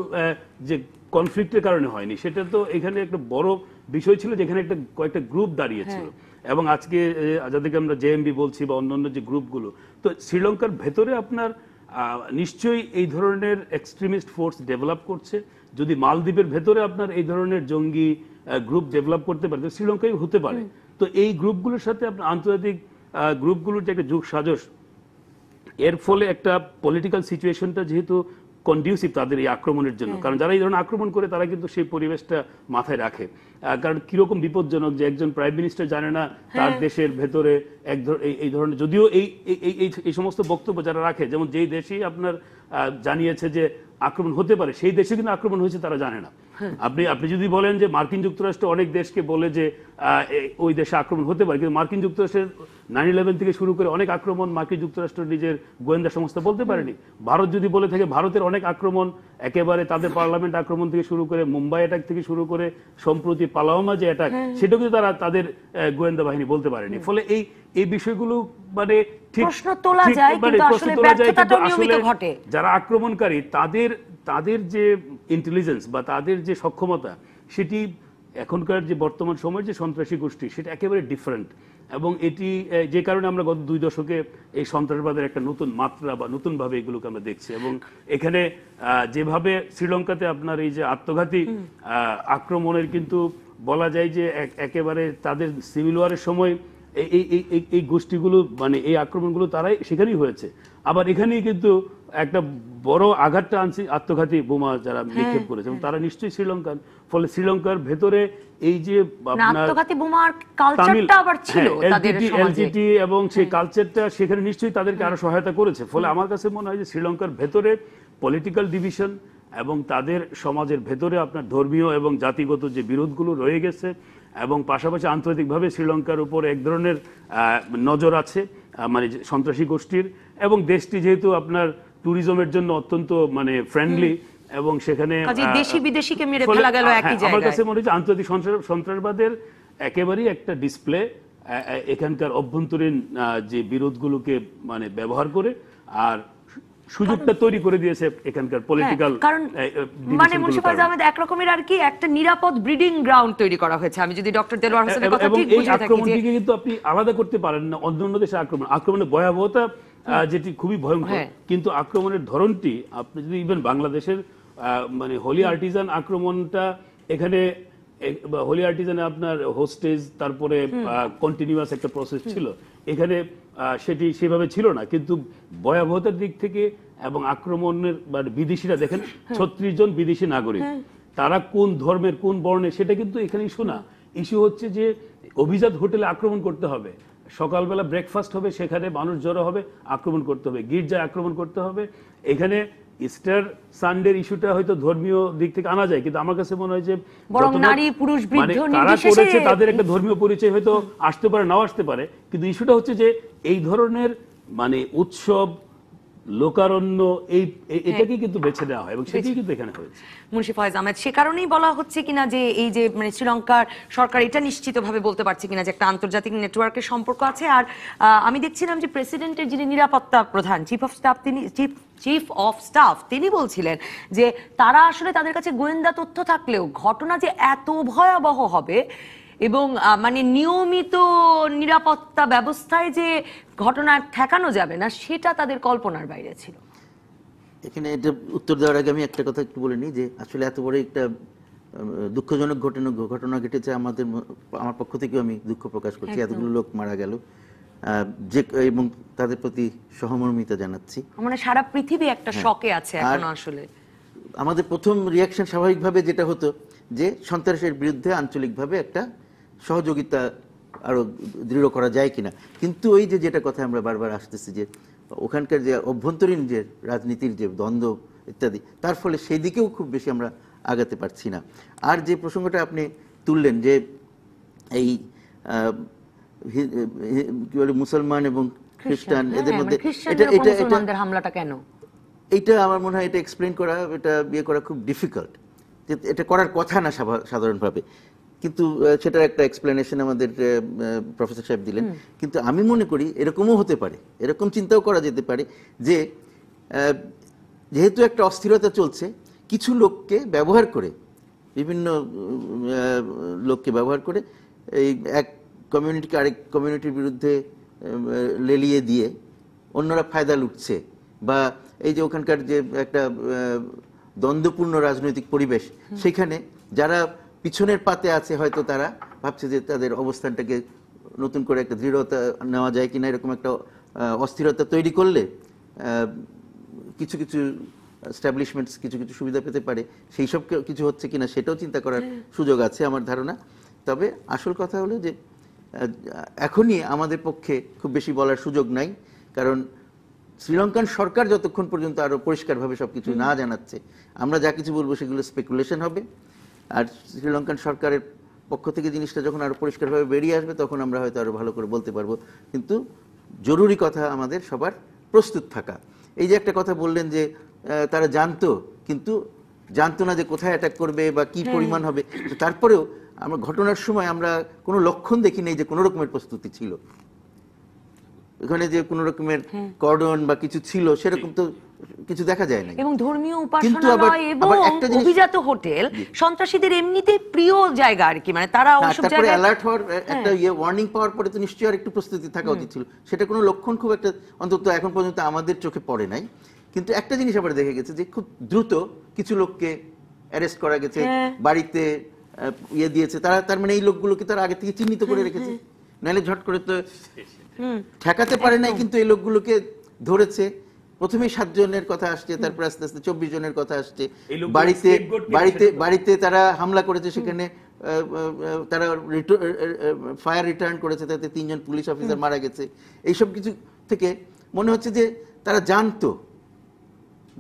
যে কনফ্লিক্টের কারণে হয়নি। সেটা তো এখানে একটা বড় বিষয় ছিল, যেখানে কয়েকটা গ্রুপ দাঁড়িয়েছিল, এবং আজকে যাদেরকে আমরা জেএমবি বলছি বা অন্যান্য যে গ্রুপগুলো, তো শ্রীলঙ্কার ভেতরে আপনার নিশ্চয়ই এই ধরনের এক্সট্রিমিস্ট ফোর্স ডেভেলপ করছে। যদি মালদ্বীপের ভেতরে আপনার এই ধরনের জঙ্গি গ্রুপ ডেভেলপ করতে পারে, তো শ্রীলঙ্কায় হতে পারে। তো এই গ্রুপগুলোর সাথে আপনার আন্তর্জাতিক গ্রুপগুলোর যে একটা যুগ সাজস, এর ফলে একটা পলিটিক্যাল সিচুয়েশনটা যেহেতু কন্ডিউসিভ তাদের এই আক্রমণের জন্য, কারণ যারা এই ধরনের আক্রমণ করে তারা কিন্তু সেই পরিবেশটা মাথায় রাখে। কারণ কিরকম বিপজ্জনক যে একজন প্রাইম মিনিস্টার জানে না তার দেশের ভেতরে এই ধরনের, যদিও এই সমস্ত বক্তব্য যারা রাখে, যেমন যেই দেশেই আপনার জানিয়েছে যে আক্রমণ হতে পারে, সেই দেশে কিন্তু আক্রমণ হয়েছে তারা জানে না। আপনি যদি বলেন যে মার্কিন যুক্তরাষ্ট্র অনেক দেশকে বলে যে ওই দেশে আক্রমণ হতে পারে, কিন্তু মার্কিন যুক্তরাষ্ট্রের 9/11 থেকে শুরু করে অনেক আক্রমণ মার্কিন যুক্তরাষ্ট্র নিজের গোয়েন্দা সংস্থা বলতে পারেনি। ভারত যদি বলে থাকে, ভারতের অনেক আক্রমণ একেবারে তাদের পার্লামেন্ট আক্রমণ থেকে শুরু করে, মুম্বাই অ্যাটাক থেকে শুরু করে, সম্প্রতি পালাওমা যে অ্যাটাক, সেটাও কিন্তু তারা তাদের গোয়েন্দা বাহিনী বলতে পারেনি। ফলে এই বিষয়গুলো মানে প্রশ্ন তোলা যায়, কিন্তু আসলে ব্যর্থতাটাও নিয়মিত ঘটে। যারা আক্রমণকারী তাদের যে ইন্টেলিজেন্স বা তাদের যে সক্ষমতা, সেটি এখনকার যে বর্তমান সময়ের যে সন্ত্রাসী গোষ্ঠী, সেটা একেবারে ডিফারেন্ট। এবং এটি যে কারণে আমরা গত 2 দশকে এই সন্ত্রাসবাদের একটা নতুন মাত্রা বা নতুনভাবে এগুলোকে আমরা দেখছি। এবং এখানে যেভাবে শ্রীলঙ্কাতে আপনার এই যে আত্মঘাতী আক্রমণের কিন্তু বলা যায় যে একেবারে তাদের সিভিল ওয়ারের সময় এই গোষ্ঠীগুলো মানে এই আক্রমণগুলো তারাই সেখানেই হয়েছে। আবার এখানেই কিন্তু একটা বড় আঘাতটা আনছে আত্মঘাতী বোমা যারা নিক্ষেপ করেছে এবং তারা নিশ্চয়ই শ্রীলঙ্কান। ফলে শ্রীলঙ্কার ভেতরে এই যে আত্মঘাতী বোমার কালচারটা আবার ছিল তাদের সমাজে, এলটিটি এবং সেই কালচারটা সেখানে নিশ্চয়ই তাদেরকে আরো সহায়তা করেছে। ফলে আমার কাছে মনে হয় যে শ্রীলঙ্কার ভেতরে পলিটিক্যাল ডিভিশন এবং তাদের সমাজের ভেতরে আপনার ধর্মীয় এবং জাতিগত যে বিরোধগুলো রয়ে গেছে এবং পাশাপাশি আন্তর্জাতিকভাবে শ্রীলঙ্কার উপর এক ধরনের নজর আছে মানে সন্ত্রাসী গোষ্ঠীর, এবং দেশটি যেহেতু আপনার ট্যুরিজমের জন্য অত্যন্ত মানে ফ্রেন্ডলি এবং সেখানে দেশি বিদেশিকে মেরে ফেলা গেল একই জায়গায়। আমার কাছে মনে হচ্ছে আন্তর্জাতিক সন্ত্রাসবাদের একেবারেই একটা ডিসপ্লে এখানকার অভ্যন্তরীণ যে বিরোধগুলোকে মানে ব্যবহার করে আর সুযোগটা তৈরি করে দিয়েছে এখানকার পলিটিক্যাল। কারণ মানে মুন্সি ফয়েজ আহমেদ একরকমের আর কি একটা নিরাপদ ব্রিডিং গ্রাউন্ড তৈরি করা হয়েছে। আমি যদি ডক্টর দেলোয়ার হোসেনের কথা ঠিক বুঝে থাকি, আক্রমণটিকে কিন্তু আপনি আলাদা করতে পারেন না অন্য দেশের আক্রমণের ভয়াবহতা যেটি খুবই ভয়ঙ্কর, কিন্তু আক্রমণের ধরনটি আপনি যদি ইভেন বাংলাদেশের মানে হোলি আর্টিজান আক্রমণটা এখানে হোলি আর্টিজানে আপনার হোস্টেজ তারপরে কন্টিনিউয়াস একটা প্রসেস ছিল, এখানে সেটি সেভাবে ছিল না, কিন্তু ভয়াবহতার দিক থেকে এবং আক্রমণের বিদেশিরা দেখেন 36 জন বিদেশি নাগরিক, তারা কোন ধর্মের কোন বর্ণের সেটা কিন্তু এখানে ইস্যু না। ইস্যু হচ্ছে যে অভিজাত হোটেলে আক্রমণ করতে হবে, সকালবেলা ব্রেকফাস্ট হবে, সেখানে মানুষ জড়ো হবে, আক্রমণ করতে হবে, গির্জায় আক্রমণ করতে হবে। এখানে ইস্টার সানডের ইস্যুটা হয়তো ধর্মীয় দিক থেকে আনা যায়, কিন্তু আমার কাছে মনে হয় যে নারী পুরুষ বৃদ্ধ নির্বিশেষে তাদের একটা ধর্মীয় পরিচয় হয়তো আসতে পারে নাও আসতে পারে, কিন্তু ইস্যুটা হচ্ছে যে এই ধরনের মানে উৎসব লোকারণ্য এটাকে কিন্তু বেছে নেওয়া হয় এবং সেটাই কিন্তু এখানে হয়েছে। মুন্সি ফয়েজ আহমেদ, সে কারণেই বলা হচ্ছে কিনা যে এই যে মানে শ্রীলঙ্কার সরকার এটা নিশ্চিতভাবে বলতে পারছে কিনা যে একটা আন্তর্জাতিক নেটওয়ার্কের সম্পর্ক আছে। আর আমি দেখছিলাম যে প্রেসিডেন্টের যিনি নিরাপত্তা প্রধান চিফ অফ স্টাফ তিনি বলছিলেন যে তারা আসলে তাদের কাছে গোয়েন্দা তথ্য থাকলেও ঘটনা যে এত ভয়াবহ হবে এবং মানে নিয়মিত নিরাপত্তা ব্যবস্থায় যে ঘটনা ঠেকানো যাবে না সেটা তাদের কল্পনার বাইরে ছিল। এখানে এটা উত্তর দেওয়ার আগে আমি একটা কথা একটু বলে নিই যে আসলে এত বড় একটা দুঃখজনক ঘটনা ঘটেছে, আমার পক্ষ থেকেও আমি দুঃখ প্রকাশ করছি, এতগুলো লোক মারা গেল যে এবং তাদের প্রতি সহমর্মিতা জানাচ্ছি। মানে সারা পৃথিবী একটা শকে আছে এখন। আসলে আমাদের প্রথম রিয়াকশন স্বাভাবিকভাবে যেটা হতো যে সন্ত্রাসের বিরুদ্ধে আঞ্চলিকভাবে একটা সহযোগিতা আরো দৃঢ় করা যায় কিনা, কিন্তু ওই যে যেটা কথা আমরা বারবার আসতেছি যে ওখানকার যে অভ্যন্তরীণ যে রাজনীতির যে দ্বন্দ্ব ইত্যাদি, তার ফলে সেই দিকেও খুব বেশি আমরা আগাতে পারছি না। আর যে প্রসঙ্গটা আপনি তুললেন যে এই কি বলে মুসলমান এবং খ্রিস্টান এদের মধ্যে হামলাটা কেন, এইটা আমার মনে হয় এটা এক্সপ্লেন করা, এটা বিয়ে করা খুব ডিফিকাল্ট, যে এটা করার কথা না সাধারণভাবে, কিন্তু সেটার একটা এক্সপ্লেনেশন আমাদের প্রফেসর সাহেব দিলেন। কিন্তু আমি মনে করি এরকমও হতে পারে, এরকম চিন্তাও করা যেতে পারে যে যেহেতু একটা অস্থিরতা চলছে, কিছু লোককে ব্যবহার করে, বিভিন্ন লোককে ব্যবহার করে এই এক কমিউনিটিকে আরেক কমিউনিটির বিরুদ্ধে লেলিয়ে দিয়ে অন্যরা ফায়দা লুটছে, বা এই যে ওখানকার যে একটা দ্বন্দ্বপূর্ণ রাজনৈতিক পরিবেশ, সেখানে যারা পিছনের পাতে আছে হয়তো তারা ভাবছে যে তাদের অবস্থানটাকে নতুন করে একটা দৃঢ়তা নেওয়া যায় কিনা, এরকম একটা অস্থিরতা তৈরি করলে কিছু কিছু এস্টাবলিশমেন্টস কিছু কিছু সুবিধা পেতে পারে, সেই সব কিছু হচ্ছে কিনা সেটাও চিন্তা করার সুযোগ আছে আমার ধারণা। তবে আসল কথা হলো যে এখনই আমাদের পক্ষে খুব বেশি বলার সুযোগ নাই, কারণ শ্রীলঙ্কান সরকার যতক্ষণ পর্যন্ত আরো পরিষ্কারভাবে সবকিছু না জানাচ্ছে, আমরা যা কিছু বলবো সেগুলো স্পেকুলেশন হবে। আর শ্রীলঙ্কান সরকারের পক্ষ থেকে জিনিসটা যখন আরো পরিষ্কারভাবে বেরিয়ে আসবে তখন আমরা হয়তো আরো ভালো করে বলতে পারবো। কিন্তু জরুরি কথা আমাদের সবার প্রস্তুত থাকা। এই যে একটা কথা বললেন যে তারা জানতো, কিন্তু জানতো না যে কোথায় অ্যাটাক করবে বা কি পরিমাণ হবে, তারপরেও আমরা ঘটনার সময় আমরা কোনো লক্ষণ দেখি নেই যে কোনো রকমের প্রস্তুতি ছিল, এখানে যে কোনো রকমের কর্ডন বা কিছু ছিল সেরকম তো কিছু দেখা যায় না। এবং ধর্মীয় উপাসনালয় এবং অভিজাত হোটেল সন্ত্রাসীদের এমনিতে প্রিয় জায়গা আর কি, মানে তারা ওসব জায়গায় অ্যালার্ট হওয়ার একটা ওয়ার্নিং পাওয়ার পরে তো নিশ্চয়ই আর একটু প্রস্তুতি থাকা উচিত ছিল। সেটা কোনো লক্ষণ খুব একটা অন্তত এখন পর্যন্ত আমাদের চোখে পড়ে নাই। কিন্তু একটা জিনিস আবার দেখে গেছে যে খুব দ্রুত কিছু লোককে অ্যারেস্ট করা গেছে, বাড়িতে দিয়েছে তারা, তার মানে এই লোকগুলোকে তারা আগে থেকে চিহ্নিত করে রেখেছে, নাহলে ঝট করে তো ঠেকাতে পারে নাই, কিন্তু এই লোকগুলোকে ধরেছে প্রথমেই 7 জনের কথা আসছে, তারপর আস্তে আস্তে 24 জনের কথা আসছে। এই লোকগুলো বাড়িতে scapegoat কে বাড়িতে সেটা- বাড়িতে তারা হামলা করেছে, সেখানে তারা ফায়ার রিটার্ন করেছে, তাতে 3 জন পুলিশ অফিসার মারা গেছে। এইসব কিছু থেকে মনে হচ্ছে যে তারা জানতো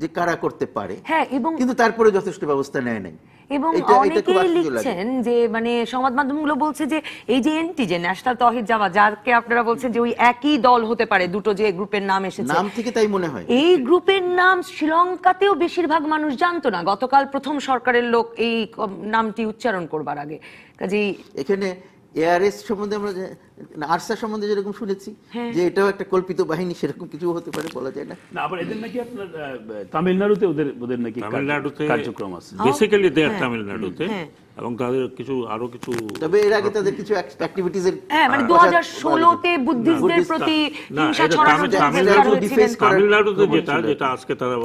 যে কারা করতে পারে, হ্যাঁ, এবং কিন্তু তারপরে যথেষ্ট ব্যবস্থা নেয় নাই। এবং এটা খুব অনেকেই আশ্চর্য লাগে। লিখছেন যে মানে সংবাদ মাধ্যমগুলো বলছে যে এই যে এনটি, যে ন্যাশনাল তৌহিদ জামাত, যাকে আপনারা বলছেন যে ওই একই দল হতে পারে, দুটো যে গ্রুপের নাম এসেছে, নাম থেকে তাই মনে হয়। এই গ্রুপের নাম শ্রীলঙ্কাতেও বেশিরভাগ মানুষ জানতো না গতকাল প্রথম সরকারের লোক এই নামটি উচ্চারণ করবার আগে। কাজেই এখানে এআরএস সম্বন্ধে আমরা আরসা সম্বন্ধে যেরকম শুনেছি যে এটাও একটা কল্পিত বাহিনী, সেরকম কিছু হতে পারে, বলা যায় না। না, আবার এদের নাকি আপনার তামিলনাড়ুতে ওদের নাকি তামিলনাড়ুতে কার্যক্রম আছে। বেসিক্যালি দে আর তামিলনাড়ুতে, এবং তাদের আরো কিছু তবে এর আগে তাদের কিছু অ্যাক্টিভিটিজ এর হ্যাঁ, মানে 2016-তে বুদ্ধিস্টদের প্রতি না, হিংসা এটা ছড়ানোর জন্য তামিলনাড়ু গ্রেফতার হয়েছিলেন। তামিলনাড়ুতে যেটা আজকে তারা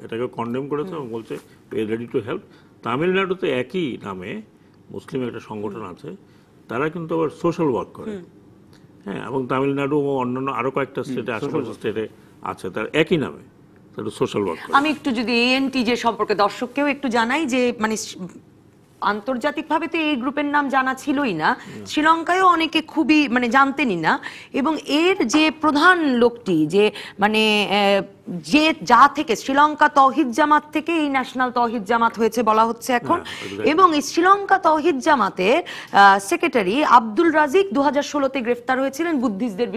এটাকে কন্ডেম করেছে এবং বলছে রেডি টু হেল্প। তামিলনাড়ুতে একই নামে মুসলিম একটা সংগঠন আছে, তারা কিন্তু আবার সোশ্যাল ওয়ার্ক করে। হ্যাঁ, এবং তামিলনাড়ু ও অন্যান্য আরো কয়েকটা স্টেটে, আশেপাশে স্টেটে আছে, তার একই নামে তারা সোশ্যাল ওয়ার্ক করে। আমি একটু যদি এএনটি যে সম্পর্কে দর্শককেও একটু জানাই যে মানে আন্তর্জাতিকভাবে তো এই গ্রুপের নাম জানা ছিলই না, শ্রীলঙ্কায়ও অনেকে খুবই মানে জানতেনই না। এবং এর যে প্রধান লোকটি, যে মানে যে যা থেকে শ্রীলঙ্কা তৌহিদ জামাত থেকে এই ন্যাশনাল তৌহিদ জামাত হয়েছে বলা হচ্ছে এখন, এবং এই শ্রীলঙ্কা তৌহিদ জামাতের সেক্রেটারি আব্দুল রাজিক 2016-তে গ্রেফতার হয়েছিলেন বুদ্ধিস্টদের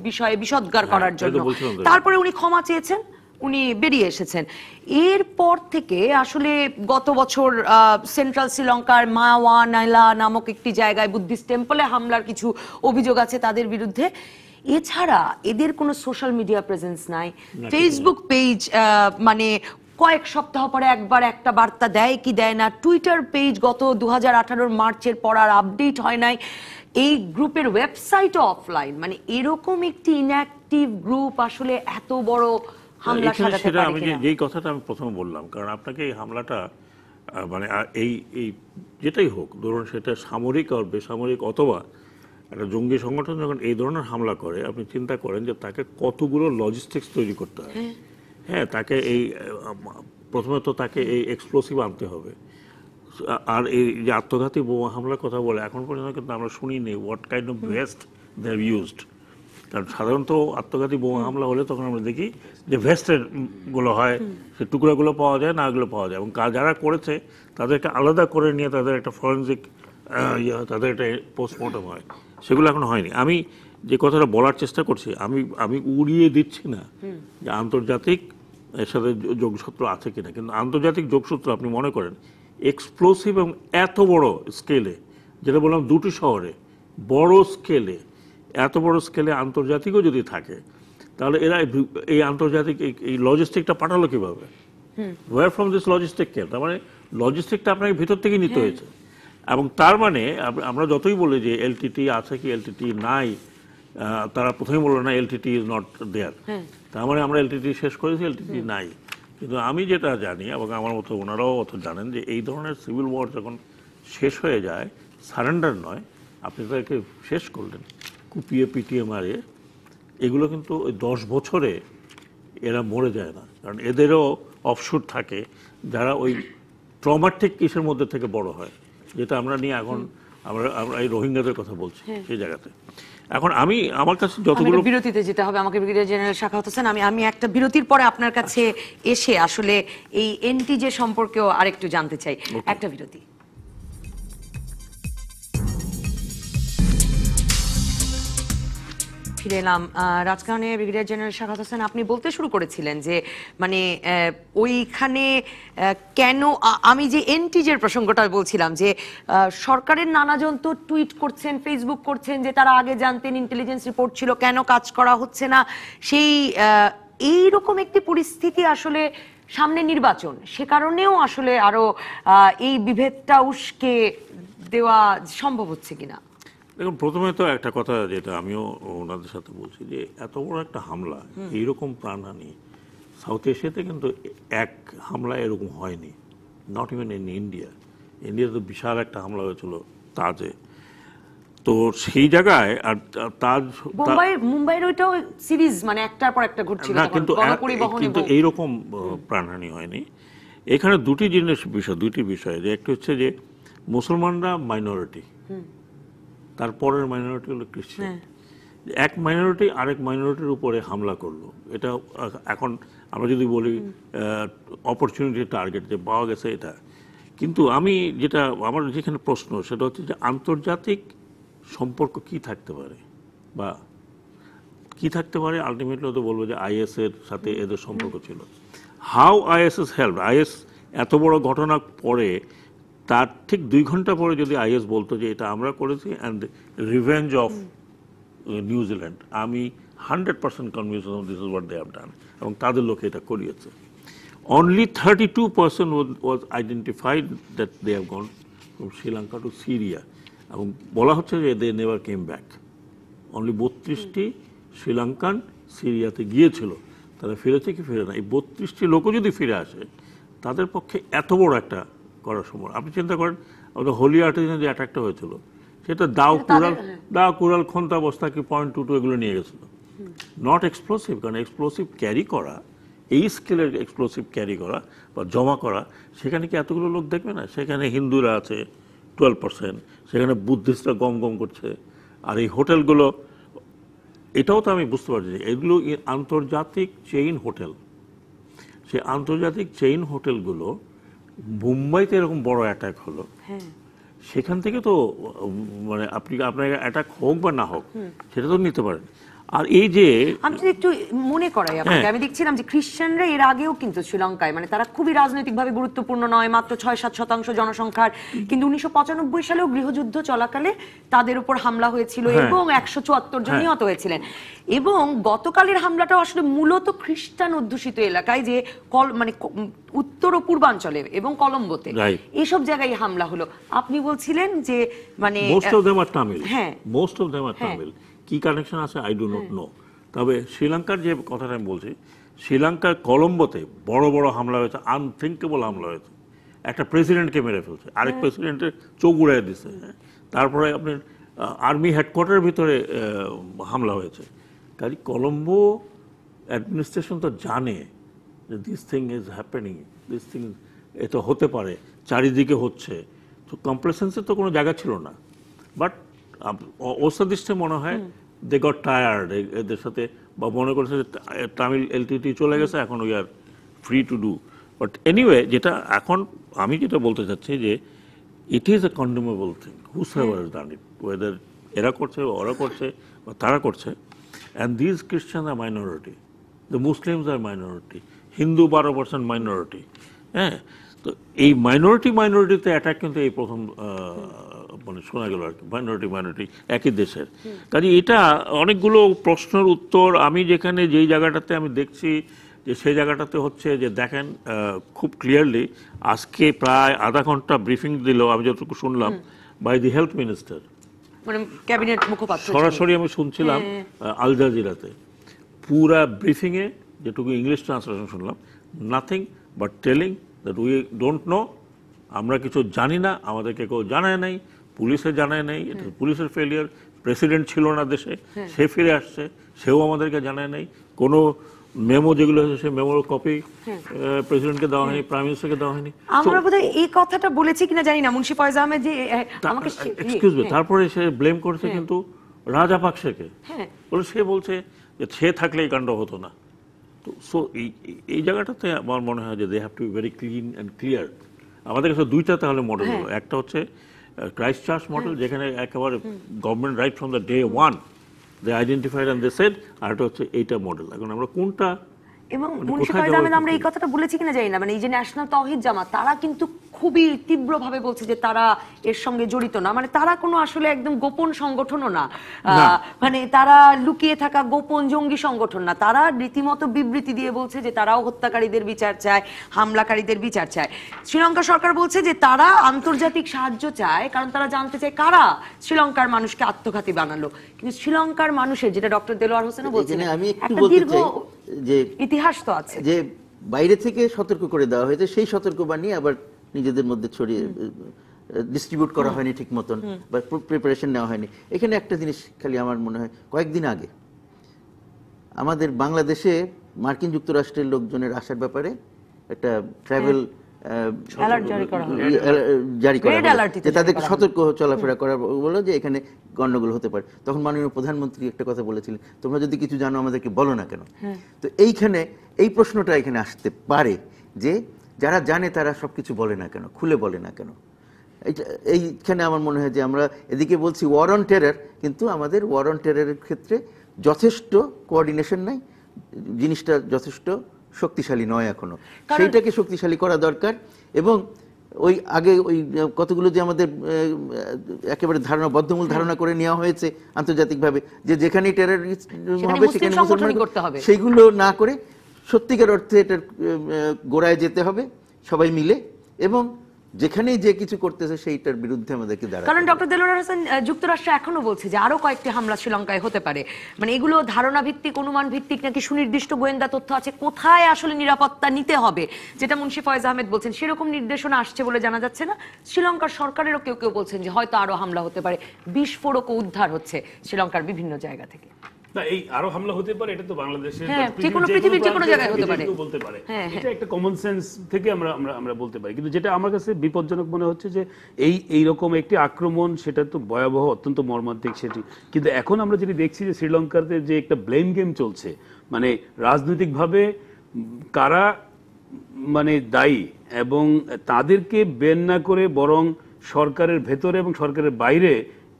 বিষয়ে বিষোদ্গার করার জন্য। তারপরে উনি ক্ষমা চেয়েছেন, উনি বেরিয়ে এসেছেন। এরপর থেকে আসলে গত বছর সেন্ট্রাল শ্রীলঙ্কার মাওয়া নাইলা নামক একটি জায়গায় বুদ্ধিস্ট টেম্পলে হামলার কিছু অভিযোগ আছে তাদের বিরুদ্ধে। এছাড়া এদের কোনো সোশ্যাল মিডিয়া প্রেজেন্স নাই, ফেসবুক পেজ মানে কয়েক সপ্তাহ পরে একবার একটা বার্তা দেয় কি দেয় না, টুইটার পেজ গত 2018 মার্চের পর আর আপডেট হয় নাই, এই গ্রুপের ওয়েবসাইটও অফলাইন। মানে এরকম একটি ইনঅ্যাক্টিভ গ্রুপ আসলে এত বড় হামলা সাজাতে সেটা পারে আমি কিনা? যেই কথাটা আমি প্রথমে বললাম, কারণ আপনাকে এই হামলাটা মানে এই এই যেটাই হোক, ধরুন সেটা সামরিক আর বেসামরিক অথবা একটা জঙ্গি সংগঠন যখন এই ধরনের হামলা করে, আপনি চিন্তা করেন যে তাকে কতগুলো লজিস্টিক্স তৈরি করতে হয়। হ্যাঁ, তাকে এই প্রথমে তো তাকে এই এক্সপ্লোসিভ আনতে হবে, আর এই যে আত্মঘাতী বোমা হামলার কথা বলে এখন পর্যন্ত কিন্তু আমরা শুনিনি what kind of vest they have used. কারণ সাধারণত আত্মঘাতী বোমা হামলা হলে তখন আমরা দেখি যে ভেস্টের গুলো হয়, সে টুকরাগুলো পাওয়া যায়, না এগুলো পাওয়া যায়, এবং যারা করেছে তাদেরকে আলাদা করে নিয়ে তাদের একটা ফরেনজিক তাদের একটা পোস্টমর্টম হয়, সেগুলো এখন হয়নি। আমি যে কথাটা বলার চেষ্টা করছি, আমি উড়িয়ে দিচ্ছি না যে আন্তর্জাতিক এর সাথে যোগসূত্র আছে কিনা, কিন্তু আন্তর্জাতিক যোগসূত্র আপনি মনে করেন এক্সপ্লোসিভ এবং এত বড় স্কেলে, যেটা বললাম দুটি শহরে বড় স্কেলে, এত বড় স্কেলে আন্তর্জাতিকও যদি থাকে, তাহলে এরা এই আন্তর্জাতিক এই লজিস্টিকটা পাঠালো কিভাবে? ওয়ার ফ্রম দিস লজিস্টিক কেন? তার মানে লজিস্টিকটা আপনাকে ভিতর থেকে নিতে হয়েছে। এবং তার মানে আমরা যতই বলি যে এলটিটি আছে কি এলটিটি নাই, তারা প্রথমেই বললো না এলটিটি ইজ নট দেয়ার, তার মানে আমরা এলটিটি শেষ করেছি, এলটিটি নাই। কিন্তু আমি যেটা জানি, এবং আমার মতো ওনারাও অত জানেন, যে এই ধরনের সিভিল ওয়ার যখন শেষ হয়ে যায়, সারেন্ডার নয়, আপনি তাদেরকে শেষ করলেন কুপিয়ে পিটিয়ে মারে, এগুলো কিন্তু ওই 10 বছরে এরা মরে যায় না। কারণ এদেরও অফশুট থাকে যারা ওই ট্রমাটিক কিসের মধ্যে থেকে বড় হয়, যেটা আমরা নিয়ে এখন আমরা এই রোহিঙ্গাদের কথা বলছি সেই জায়গাতে। এখন আমার কাছে যতগুলো বিরতিতে যেতে হবে আমাকে, ব্রিগেডিয়ার জেনারেল শাখাওয়াত হোসেন, আমি একটা বিরতির পরে আপনার কাছে এসে আসলে এই এনটি যে সম্পর্কেও আরেকটু জানতে চাই। একটা বিরতি। ফিরে এলাম রাজকাহনে। ব্রিগেডিয়ার জেনারেল শাখাওয়াত হোসেন, আপনি বলতে শুরু করেছিলেন যে মানে ওইখানে কেন, আমি যে এনটিজের প্রসঙ্গটা বলছিলাম যে সরকারের নানাজন তো টুইট করছেন, ফেসবুক করছেন যে তারা আগে জানতেন, ইন্টেলিজেন্স রিপোর্ট ছিল, কেন কাজ করা হচ্ছে না। সেই এইরকম একটি পরিস্থিতি আসলে সামনে নির্বাচন, সে কারণেও আসলে আরো এই বিভেদটা উস্কে দেওয়া সম্ভব হচ্ছে কিনা? দেখুন, প্রথমে তো একটা কথা যেটা আমিও ওনাদের সাথে বলছি, যে এত বড় একটা হামলা, এইরকম প্রাণহানি সাউথ এশিয়াতে কিন্তু এক হামলা এরকম হয়নি, নট ইভেন ইন ইন্ডিয়া। ইন্ডিয়াতে তো বিশাল একটা হামলা হয়েছিল তাজে। তো সেই জায়গায় আর তার মুম্বাইয়ের ওইটাও সিরিজ মানে একটার পর একটা ঘটছিল না, তখন কিন্তু গণপরিবহন কিন্তু এবং এইরকম প্রাণহানি হয়নি। এখানে দুটি বিষয় যে একটা হচ্ছে যে মুসলমানরা মাইনরিটি, তারপরের মাইনরিটি হলো খ্রিস্টান। এক মাইনরিটি আরেক মাইনরিটির উপরে হামলা করলো, এটা এখন আমরা যদি বলি অপরচুনিটি টার্গেট যে পাওয়া গেছে এটা। কিন্তু আমার যেখানে প্রশ্ন সেটা হচ্ছে যে আন্তর্জাতিক সম্পর্ক কি থাকতে পারে বা কি থাকতে পারে। আলটিমেটলি তো বলবো যে আইএস এর সাথে এদের সম্পর্ক ছিল। How is is help, is এত বড় ঘটনা পরে তার ঠিক 2 ঘন্টা পরে যদি আইএস বলতো যে এটা আমরা করেছি অ্যান্ড রিভেঞ্জ অফ নিউজিল্যান্ড, আমি 100% convince this is what they have done, এবং তাদের লোকে এটা করিয়েছে। Only 32% was identified that they have gone from Sri Lanka to Syria, এবং বলা হচ্ছে যে they never came back. Only 32টি Sri Lankan সিরিয়াতে গিয়েছিল, তারা ফিরেছে কি ফিরে না। এই 32টি লোকও যদি ফিরে আসে তাদের পক্ষে এত বড় একটা করা সম্ভব। আপনি চিন্তা করেন আমাদের হোলি আর্টিজান যে অ্যাটাকটা হয়েছিল সেটা দাও কুড়াল খন্তা বস্তা কি .22 এগুলো নিয়ে গেছিল, নট এক্সপ্লোসিভ। কারণ এক্সপ্লোসিভ ক্যারি করা, এই স্কেলের এক্সপ্লোসিভ ক্যারি করা বা জমা করা, সেখানে কি এতগুলো লোক দেখবে না? সেখানে হিন্দুরা আছে 12%, সেখানে বুদ্ধিস্টরা গম গম করছে। আর এই হোটেলগুলো, এটাও তো আমি বুঝতে পারছি এগুলো আন্তর্জাতিক চেইন হোটেল। সেই আন্তর্জাতিক চেইন হোটেলগুলো মুম্বাইতে এরকম বড় অ্যাটাক হলো, সেখান থেকে তো মানে আপনার অ্যাটাক হোক বা না হোক সেটা তো নিতে পারেন। আর এই যে আমি যদি একটু মনে করাই আপনাকে, আমি দেখছিলাম যে খ্রিস্টানরা এর আগেও কিন্তু শ্রীলঙ্কায় মানে তারা খুবই রাজনৈতিকভাবে গুরুত্বপূর্ণ নয়, মাত্র 6-7% জনসংখ্যার, কিন্তু 1995 সালেও গৃহযুদ্ধ চলাকালে তাদের উপর হামলা হয়েছিল এবং 174 জন নিহত হয়েছিলেন। এবং গতকালের হামলাটা আসলে মূলত খ্রিস্টান অধ্যুষিত এলাকায়, যে মানে উত্তর ও পূর্বাঞ্চলে এবং কলম্বোতে এইসব জায়গায় হামলা হলো। আপনি বলছিলেন যে মানে most of them are Tamil, most of them are Tamil. কি কানেকশন আছে আই ডু নট নো। তবে শ্রীলঙ্কার যে কথাটা আমি বলছি, শ্রীলঙ্কার কলম্বোতে বড় বড় হামলা হয়েছে, আনথিঙ্কেবল হামলা হয়েছে। একটা প্রেসিডেন্টকে মেরে ফেলছে, আরেক প্রেসিডেন্টের চোখ উড়াই দিচ্ছে। তারপরে আপনার আর্মি হেডকোয়ার্টারের ভিতরে হামলা হয়েছে। কাজে কলম্বো অ্যাডমিনিস্ট্রেশন তো জানে যে this thing is happening, this thing এটা হতে পারে, চারিদিকে হচ্ছে। তো কমপ্লেসেন্সের তো কোনো জায়গা ছিল না। বাট ওসাদৃষ্টে মনে হয় দে গট টায়ার্ড এদের সাথে, বা মনে করছে যে তামিল এলটিটি চলে গেছে, এখন we are free to do. But anyway, যেটা এখন আমি যেটা বলতে চাচ্ছি যে it is a condemnable thing whosoever is done it, whether এরা করছে ওরা করছে বা তারা করছে। And these Christian are minority, the Muslims are minority, Hindu 12% minority. হ্যাঁ, তো এই মাইনরিটিতে অ্যাটাক কিন্তু এই প্রথম মানে শোনা গেল আর কি, মাইনরিটি একই দেশের। কাজে এটা অনেকগুলো প্রশ্নের উত্তর। আমি যেই জায়গাটাতে আমি দেখছি যে সেই জায়গাটাতে হচ্ছে যে দেখেন খুব ক্লিয়ারলি আজকে প্রায় আধা ঘন্টা ব্রিফিং দিল, আমি যতটুকু শুনলাম, বাই দি হেলথ মিনিস্টার, মানে ক্যাবিনেট মুখপাত্র সরাসরি আমি শুনছিলাম আল জাজিরাতে। পুরা ব্রিফিংয়ে যেটুকু ইংলিশ ট্রান্সলেশন শুনলাম, nothing but telling that we don't know, আমরা কিছু জানি না, আমাদেরকে কেউ জানায় নাই, পুলিশে জানায় নাই, এটা পুলিশের ফেলিয়ার। প্রেসিডেন্ট ছিল না দেশে, সে ফিরে আসছে, সেও আমাদেরকে জানায় নাই। কোনো মেমো যেগুলো আছে সেই মেমোর কপি প্রেসিডেন্টকে দেওয়া হয়নি, প্রাইম মিনিস্টারকে দেওয়া হয়নি। আমরা বোধহয় এই কথাটা বলেছি কিনা জানি না, মুন্সি ফয়েজ আহমেদ যে আমাকে এক্সকিউজ মি, তারপরে সে ব্লেম করেছে কিন্তু রাজাপাকসেকে, বলে সে বলছে যে সে থাকলে এই কাণ্ড হতো না। তো সো এই জায়গাটাতে আমার মনে হয় যে they have to be very clean and clear. আমাদের কাছে দুইটা তাহলে মডেল হলো, একটা হচ্ছে ক্রাইস্ট চার্চ মডেল, যেখানে একেবারে government right from the day one they identified and they said, আর একটা হচ্ছে এইটা মডেল। এখন আমরা কোনটা, এবং মুন্সি ফয়েজ আহমেদ আমরা এই কথাটা বলেছি কিনা জানি না, মানে এই যে ন্যাশনাল তাওহীদ জামাত, তারা কিন্তু খুবই তীব্রভাবে বলছে যে তারা এর সঙ্গে জড়িত না, মানে তারা কোনো আসলে একদম গোপন সংগঠনও না, মানে তারা লুকিয়ে থাকা গোপন জঙ্গি সংগঠন না, তারা রীতিমতো বিবৃতি দিয়ে বলছে যে তারাও হত্যাকারীদের বিচার চায়, হামলাকারীদের বিচার চায়। শ্রীলঙ্কা সরকার বলছে যে তারা আন্তর্জাতিক সাহায্য চায়, কারণ তারা জানতে চায় কারা শ্রীলঙ্কার মানুষকে আত্মঘাতী বানালো। কিন্তু শ্রীলঙ্কার মানুষের, যেটা ডক্টর দেলোয়ার হোসেনও বলছেন, একটা দীর্ঘ যে ইতিহাস তো আছে, যে বাইরে থেকে সতর্ক করে দেওয়া হয়েছে, সেই সতর্কবাণী আবার নিজেদের মধ্যে ছড়িয়ে ডিস্ট্রিবিউট করা হয়নি ঠিক মতন বা প্রিপারেশন নেওয়া হয়নি। এখানে একটা জিনিস খালি আমার মনে হয়, কয়েকদিন আগে আমাদের বাংলাদেশে মার্কিন যুক্তরাষ্ট্রের লোকজনের আসার ব্যাপারে একটা ট্রাভেল অ্যালার্ট জারি করা হলো। জারি করা Red হলো, alert দিতে যে তাদেরকে করা হলো। সতর্ক চলাফেরা করা বলো যে এখানে গন্ডগোল হতে পারে। তখন মাননীয় প্রধানমন্ত্রী একটা কথা বলেছিলেন, তোমরা যদি কিছু জানো আমাদেরকে বলো না কেন। তো এইখানে এই প্রশ্নটা এখানে আসতে পারে যে যারা জানে তারা সবকিছু বলে না কেন, খুলে বলে না কেন। এইখানে আমার মনে হয় যে আমরা এদিকে বলছি ওয়ার অন টেরর, কিন্তু আমাদের ওয়ার অন টেররের ক্ষেত্রে যথেষ্ট কোঅর্ডিনেশন নাই, জিনিসটা যথেষ্ট শক্তিশালী নয় এখনো, সেইটাকে শক্তিশালী করা দরকার। এবং ওই আগে ওই কতগুলো যে আমাদের একেবারে ধারণা, বদ্ধমূল ধারণা করে নেওয়া হয়েছে আন্তর্জাতিকভাবে যে যেখানেই টেররিস্ট হবে সেখানে মুসলমান করতে হবে, সেইগুলো না করে সত্যিকার অর্থে এটার গোড়ায় যেতে হবে সবাই মিলে, এবং যেখানেই যে কিছু করতেছে সেইটার বিরুদ্ধে আমাদেরকে দাঁড়াতে হবে। কারণ ডক্টর দেলোয়ার হোসেন, যুক্তরাষ্ট্র এখনো বলছে যে আরো কয়েকটি হামলা শ্রীলঙ্কায় হতে পারে, মানে এগুলো ধারণা ভিত্তিক, অনুমান ভিত্তিক, নাকি সুনির্দিষ্ট গোয়েন্দা তথ্য আছে কোথায় আসলে নিরাপত্তা নিতে হবে, যেটা মুন্সি ফয়েজ আহমেদ বলছেন সেরকম নির্দেশনা আসছে বলে জানা যাচ্ছে না। শ্রীলঙ্কার সরকারেরও কেউ কেউ বলছেন যে হয়তো আরো হামলা হতে পারে, বিস্ফোরকও উদ্ধার হচ্ছে শ্রীলঙ্কার বিভিন্ন জায়গা থেকে। না, এই আরো হামলা হতে পারে, এটা তো বাংলাদেশের পৃথিবীর যে কোনো জায়গায় হতে পারে, বলতে পারে। এটা একটা কমন সেন্স থেকে আমরা বলতে পারি। কিন্তু যেটা আমার কাছে বিপজ্জনক মনে হচ্ছে যে এই রকম একটি আক্রমণ, সেটা তো ভয়াবহ, অত্যন্ত মর্মান্তিক সেটি। কিন্তু এখন আমরা যেটি দেখছি যে শ্রীলঙ্কাতে যে একটা ব্লেম গেম চলছে, মানে রাজনৈতিকভাবে কারা মানে দায়ী, এবং তাদেরকে বের না করে বরং সরকারের ভেতরে এবং সরকারের বাইরে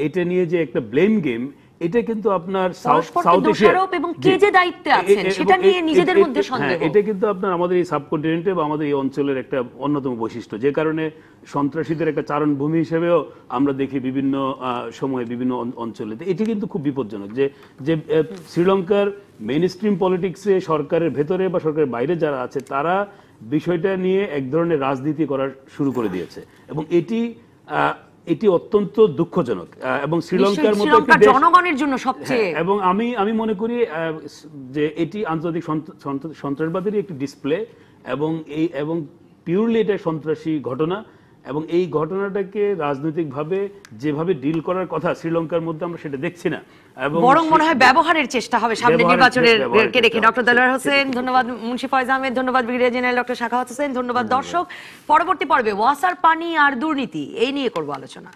এটা নিয়ে যে একটা ব্লেম গেম, এটা কিন্তু আপনার সাউথ এশিয়া এবং কে যে দায়িত্বে আছেন সেটা নিয়ে নিজেদের মধ্যে সন্দেহ, এটা কিন্তু আপনার আমাদের এই সাবকন্টিনেন্টে বা আমাদের এই অঞ্চলের একটা অন্যতম বৈশিষ্ট্য, যে কারণে সন্ত্রাসীদের একটা চারণভূমি হিসেবেও আমরা দেখি বিভিন্ন সময়ে বিভিন্ন অঞ্চলে। এটি কিন্তু খুব বিপজ্জনক যে শ্রীলঙ্কার মেইন স্ট্রিম পলিটিক্সে সরকারের ভেতরে বা সরকারের বাইরে যারা আছে তারা বিষয়টা নিয়ে এক ধরনের রাজনীতি করা শুরু করে দিয়েছে, এবং এটি অত্যন্ত দুঃখজনক। এবং শ্রীলঙ্কার মতো একটি দেশ, জনগণের জন্য সবচেয়ে, এবং আমি মনে করি যে এটি আন্তর্জাতিক সন্ত্রাসবাদের একটি ডিসপ্লে, এবং পিওরলি এটা সন্ত্রাসী ঘটনা, এবং এই ঘটনাটাকে রাজনৈতিকভাবে যেভাবে ডিল করার কথা শ্রীলঙ্কার মধ্যে আমরা সেটা দেখছি না, এবং বরং মনে হয় ব্যবহারের চেষ্টা হবে সামনে নির্বাচনের রেখে। ডক্টর দেলোয়ার হোসেন ধন্যবাদ, মুন্সি ফয়েজ আহমেদ ধন্যবাদ, brigadier general doctor Sakhawat Hossain ধন্যবাদ। দর্শক, পরবর্তী পর্বে ওয়াসার পানি আর দুর্নীতি এই নিয়ে করব আলোচনা।